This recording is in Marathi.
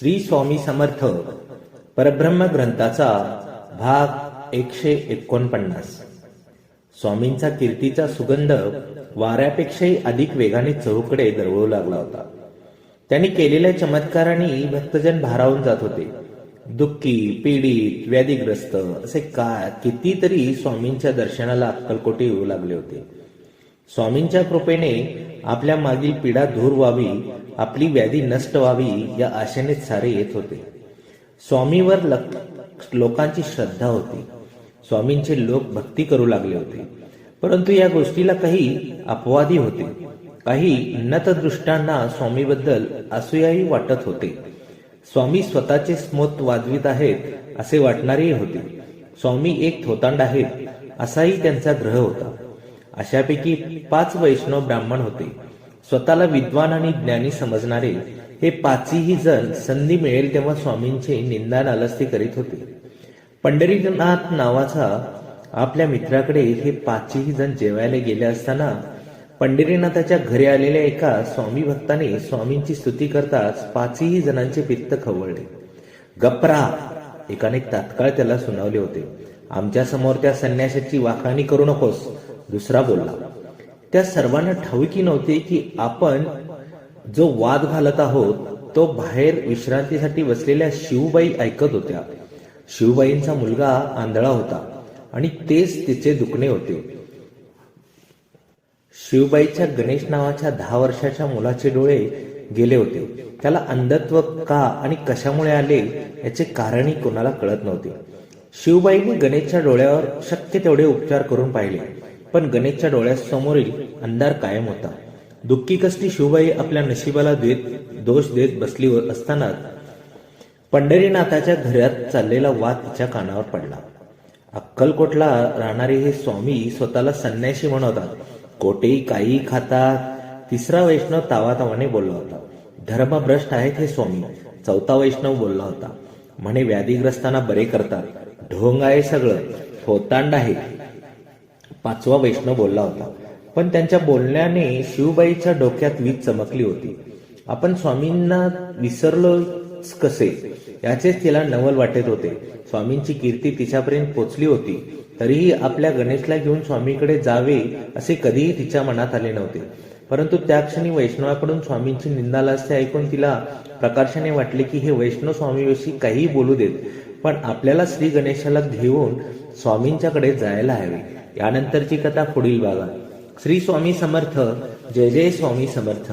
श्री स्वामी समर्थ परब्रह्म ग्रंथाचा भाग 149. स्वामींचा कीर्तीचा सुगंध वाऱ्यापेक्षाही अधिक वेगाने चहूकडे दरवळू लागला होता. त्यांनी केलेल्या चमत्कारांनी भक्तजन भारावून जात होते. दुःखी, पीडित, व्याधीग्रस्त असे कितीतरी स्वामींच्या दर्शनाला अक्कलकोटी येऊ लागले होते. स्वामींच्या कृपेने आपल्या मागील पीडा दूर व्हावी, आपली व्याधी नष्ट व्हावी या आशेने सारे येत होते. स्वामीवर लोकांची श्रद्धा होती. स्वामींचे लोक भक्ती करू लागले होते. परंतु या गोष्टीला काही अपवादी होते. काही नतदृष्टांना स्वामीबद्दल असूयाही वाटत होते. स्वामी स्वतःचे स्मोत वाजवित आहेत असे वाटणारेही होते. स्वामी एक थोतांड आहेत असाही त्यांचा ग्रह होता. अशापैकी 5 वैष्णव ब्राह्मण होते. स्वतःला विद्वान आणि ज्ञानी समजणारे हे 5ही जण संधी मिळेल तेव्हा स्वामींचे निंदा नालस्ती करीत होते. पंढरीनाथ नावाचा आपल्या मित्राकडे हे 5ही जण जेवायला गेले असताना पंढरीनाथाच्या घरी आलेल्या एका स्वामी भक्ताने स्वामींची स्तुती करताच 5ही जणांचे पित्त खवळले. गप्रा, एकाने तात्काळ त्याला सुनावले होते. आमच्या समोर त्या संन्याशाची वाखाणी करू नकोस. दुसरा बोलला. त्या सर्वांना ठाऊकी नव्हते की आपण जो वाद घालत आहोत तो बाहेर विश्रांतीसाठी बसलेल्या शिवबाई ऐकत होत्या. शिवबाईंचा मुलगा आंधळा होता आणि तेच तिचे दुखणे होते. शिवबाईच्या गणेश नावाच्या 10 वर्षाच्या मुलाचे डोळे गेले होते. त्याला अंधत्व का आणि कशामुळे आले याचे कारणही कोणाला कळत नव्हते. शिवबाईंनी गणेशच्या डोळ्यावर शक्य तेवढे उपचार करून पाहिले, पण गणेशच्या डोळ्यासमोरील अंधार कायम होता. दुःखी कष्टी शिवबाई आपल्या नशिबाला दोष देत बसली असताना पंढरीनाथाच्या घरात चाललेला वाद तिच्या कानावर पडला. अक्कलकोटला राहणारे हे स्वामी स्वतःला संन्यासी म्हणवतात. कोठेही काही खातात. 3रा वैष्णव तावातावाने बोलला होता. धर्मभ्रष्ट आहेत हे स्वामी. 4था वैष्णव बोलला होता. म्हणे व्याधीग्रस्तांना बरे करतात. ढोंग आहे सगळं, थोतांड आहे. 5वा वैष्णव बोलला होता. पण त्यांच्या बोलण्याने शिवबाईच्या डोक्यात वीज चमकली होती. आपण स्वामींना विसरलोच कसे याचेच तिला नवल वाटत होते. स्वामींची कीर्ती तिच्यापर्यंत पोचली होती तरीही आपल्या गणेशला घेऊन स्वामीकडे जावे असे कधीही तिच्या मनात आले नव्हते. परंतु त्या क्षणी वैष्णवाकडून स्वामींची निंदालास्ती ऐकून तिला प्रकर्षाने वाटले की हे वैष्णव स्वामीविषयी काहीही बोलू देत, पण आपल्याला श्री गणेशाला घेऊन स्वामींच्याकडे जायला हवे. यानंतरची कथा पुढील भागात. श्री स्वामी समर्थ. जय जय स्वामी समर्थ.